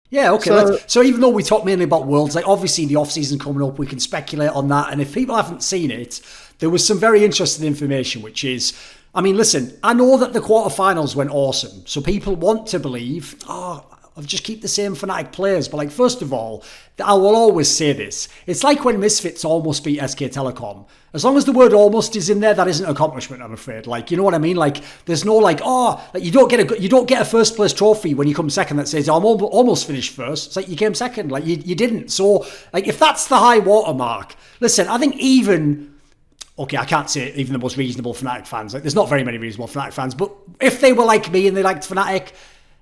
Yeah, okay. So So even though we talk mainly about Worlds, like obviously the off season coming up, we can speculate on that. And if people haven't seen it, there was some very interesting information, which is, I mean, listen, I know that the quarterfinals went awesome, so people want to believe, oh, I'll just keep the same Fnatic players. But like, first of all, I will always say this: it's like when Misfits almost beat SK Telecom. As long as the word "almost" is in there, that isn't an accomplishment. I'm afraid. Like, you know what I mean? Like, there's no like, oh, like you don't get a first place trophy when you come second that says I'm almost finished first. It's like you came second. Like you didn't. So like, if that's the high watermark, listen, I think even. Okay, I can't say even the most reasonable Fnatic fans. Like, there's not very many reasonable Fnatic fans, but if they were like me and they liked Fnatic,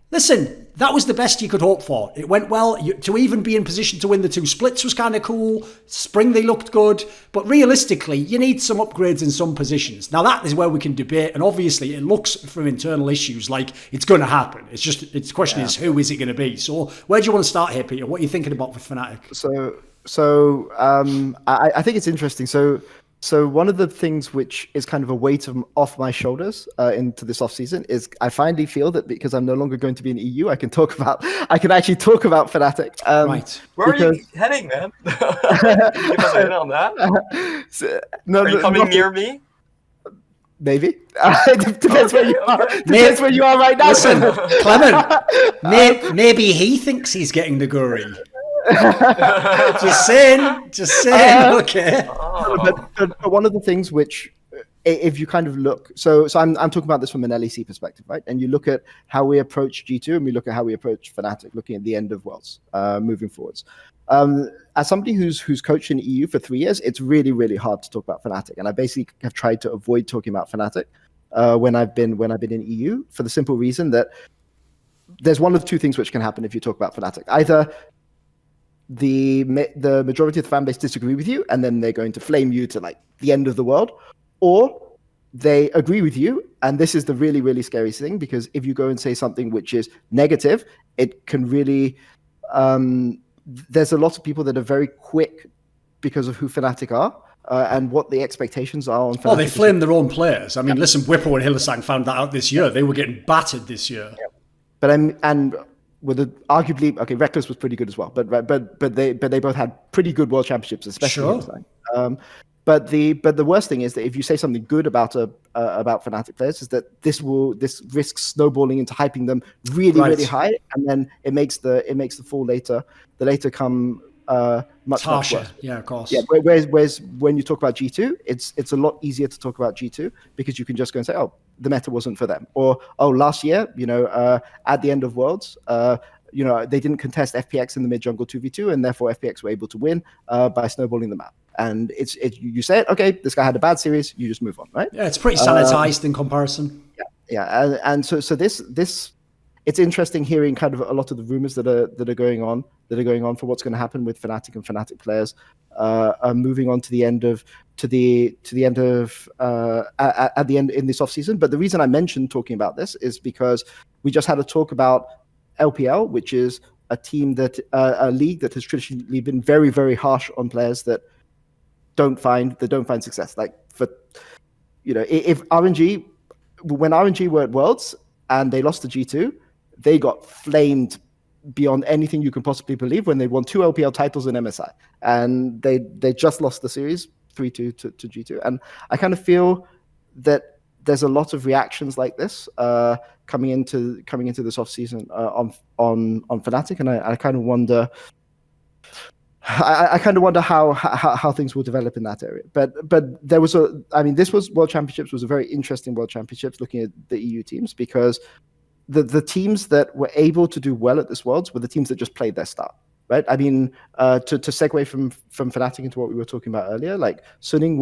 listen, that was the best you could hope for. It went well. To even be in position to win the two splits was kind of cool. Spring, they looked good. But realistically, you need some upgrades in some positions. Now, that is where we can debate. And obviously, it looks from internal issues like it's going to happen. The question is, who is it going to be? So where do you want to start here, Peter? What are you thinking about for Fnatic? I think it's interesting. So one of the things which is kind of a weight off my shoulders into this off season is I finally feel that because I'm no longer going to be in EU, I can actually talk about Fnatic. Right. Where are you heading, man? Can you give us a hint on that? Are you coming near me? Maybe. It depends where you are. Depends where you are right now. Listen, Clement, maybe he thinks he's getting the Guri. just saying. Okay. But one of the things which, if you kind of look, so I'm talking about this from an LEC perspective, right? And you look at how we approach G2 and we look at how we approach Fnatic, looking at the end of Worlds, moving forwards. As somebody who's coached in EU for 3 years, it's really, really hard to talk about Fnatic, and I basically have tried to avoid talking about Fnatic when I've been in EU for the simple reason that there's one of two things which can happen if you talk about Fnatic. Either the majority of the fan base disagree with you, and then they're going to flame you to like the end of the world, or they agree with you, and this is the really, really scary thing, because if you go and say something which is negative, it can really there's a lot of people that are very quick because of who Fnatic are and what the expectations are on Fnatic. Oh, they flame their own players. I mean, listen, Whippo and Hylissang found that out this year. They were getting battered this year. Yeah. But with arguably, okay, Reckless was pretty good as well, but they both had pretty good world championships, especially. Sure. But the worst thing is that if you say something good about Fnatic players, is that this risks snowballing into hyping them really, really high, and then it makes the fall later come much worse. Yeah, of course. Yeah. Whereas when you talk about G2, it's a lot easier to talk about G2 because you can just go and say, oh, the meta wasn't for them, or oh, last year, at the end of Worlds, they didn't contest FPX in the mid jungle 2v2, and therefore FPX were able to win by snowballing them out. And you say it, okay, this guy had a bad series, you just move on, right? Yeah, it's pretty sanitized in comparison. Yeah, and so this it's interesting hearing kind of a lot of the rumors that are going on for what's going to happen with Fnatic and Fnatic players moving on to the end in this off season. But the reason I mentioned talking about this is because we just had a talk about LPL, which is a league that has traditionally been very, very harsh on players that don't find success. Like if RNG, when RNG were at Worlds and they lost to G2, they got flamed beyond anything you can possibly believe when they won 2 LPL titles in MSI, and they just lost the series 3-2 to G2. And I kind of feel that there's a lot of reactions like this coming into this off season on Fnatic, and I kind of wonder. I kind of wonder how things will develop in that area. But there was this was World Championships, was a very interesting World Championships looking at the EU teams, because the teams that were able to do well at this Worlds were the teams that just played their style, right? I mean, to segue from Fnatic into what we were talking about earlier, like Suning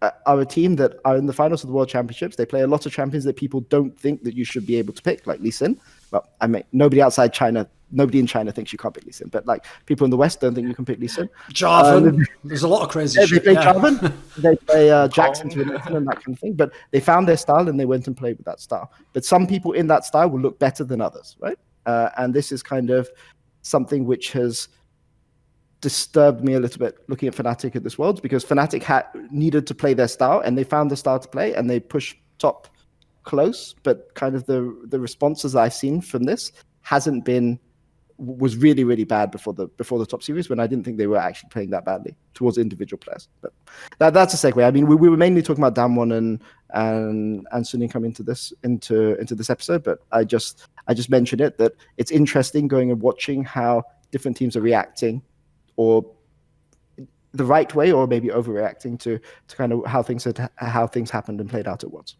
are a team that are in the finals of the World Championships. They play a lot of champions that people don't think that you should be able to pick, like Lee Sin. Well, I mean, nobody in China thinks you can't pick Lee Sin, but like people in the West don't think you can pick Lee Sin. Jarvan, there's a lot of crazy shit. They play Jarvan, they play Jackson and that kind of thing, but they found their style and they went and played with that style. But some people in that style will look better than others, right? And this is kind of something which has disturbed me a little bit looking at Fnatic at this Worlds, because Fnatic needed to play their style and they found the style to play and they pushed top close, but kind of the responses I've seen from this hasn't been was really, really bad before the top series, when I didn't think they were actually playing that badly towards individual players. But that's a segue. I mean, we were mainly talking about Damwon and Suning coming into this episode, but I just mentioned it, that it's interesting going and watching how different teams are reacting, or the right way, or maybe overreacting to kind of how things happened and played out at once.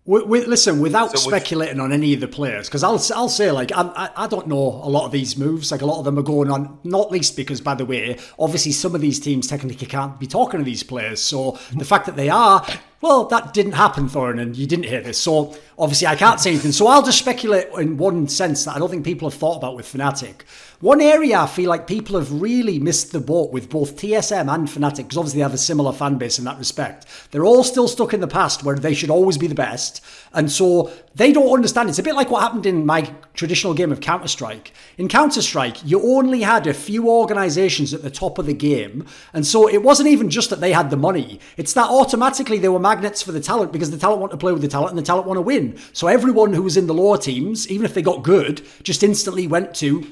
Listen, without speculating on any of the players, because I'll say, like, I don't know a lot of these moves. Like, a lot of them are going on, not least because, by the way, obviously some of these teams technically can't be talking to these players. So the fact that they are, well, that didn't happen, Thorin, and you didn't hear this. So obviously I can't say anything. So I'll just speculate in one sense that I don't think people have thought about with Fnatic. One area I feel like people have really missed the boat with both TSM and Fnatic, because obviously they have a similar fan base in that respect. They're all still stuck in the past where they should always be the best. And so they don't understand. It's a bit like what happened in my traditional game of Counter-Strike. In Counter-Strike, you only had a few organizations at the top of the game. And so it wasn't even just that they had the money. It's that automatically they were magnets for the talent, because the talent want to play with the talent and the talent want to win. So everyone who was in the lower teams, even if they got good, just instantly went to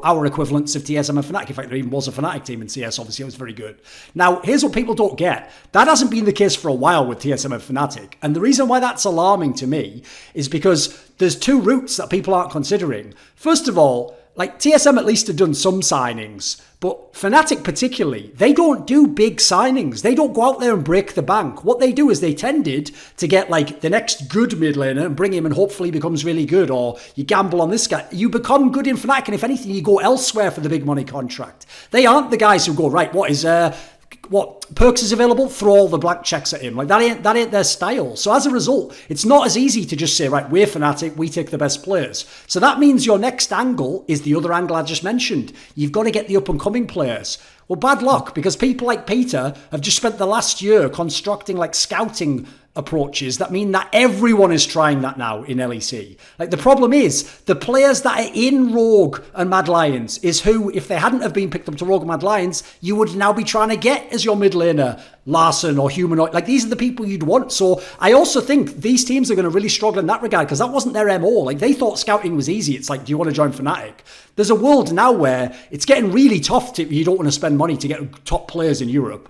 our equivalents of TSM and Fnatic. In fact, there even was a Fnatic team in CS, obviously it was very good. Now, here's what people don't get. That hasn't been the case for a while with TSM and Fnatic. And the reason why that's alarming to me is because there's two routes that people aren't considering. First of all, like, TSM at least have done some signings, but Fnatic particularly, they don't do big signings. They don't go out there and break the bank. What they do is they tended to get, like, the next good mid laner and bring him and hopefully becomes really good, or you gamble on this guy. You become good in Fnatic, and if anything, you go elsewhere for the big money contract. They aren't the guys who go, right, what perks is available, throw all the blank checks at him. Like, that ain't their style. So as a result, it's not as easy to just say, right, we're Fnatic, we take the best players. So that means your next angle is the other angle I just mentioned. You've got to get the up and coming players. Well, bad luck, because people like Peter have just spent the last year constructing, like, scouting approaches that mean that everyone is trying that now in LEC. Like, the problem is the players that are in Rogue and Mad Lions is who, if they hadn't have been picked up to Rogue and Mad Lions, you would now be trying to get as your mid laner, Larson or Humanoid. Like, these are the people you'd want. So I also think these teams are going to really struggle in that regard, because that wasn't their MO. Like, they thought scouting was easy. It's like, do you want to join Fnatic? There's a world now where it's getting really tough you don't want to spend money to get top players in Europe.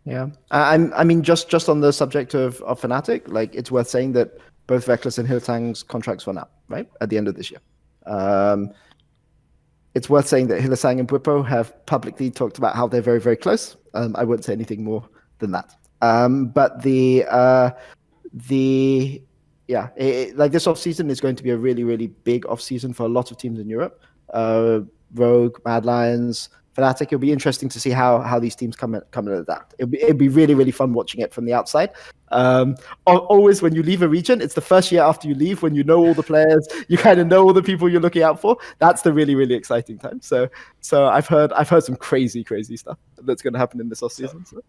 Yeah, I mean, just on the subject of Fnatic, like, it's worth saying that both Reckless and Hylissang's contracts run out, right, at the end of this year. It's worth saying that Hylissang and Bwipo have publicly talked about how they're very, very close. I won't say anything more than that. But like, this off season is going to be a really, really big off season for a lot of teams in Europe. Rogue, Mad Lions, Fnatic. It'll be interesting to see how these teams come and adapt. It'd be really, really fun watching it from the outside. Always when you leave a region, it's the first year after you leave when you know all the players, you kind of know all the people you're looking out for. That's the really, really exciting time. So I've heard some crazy stuff that's going to happen in this off season. So.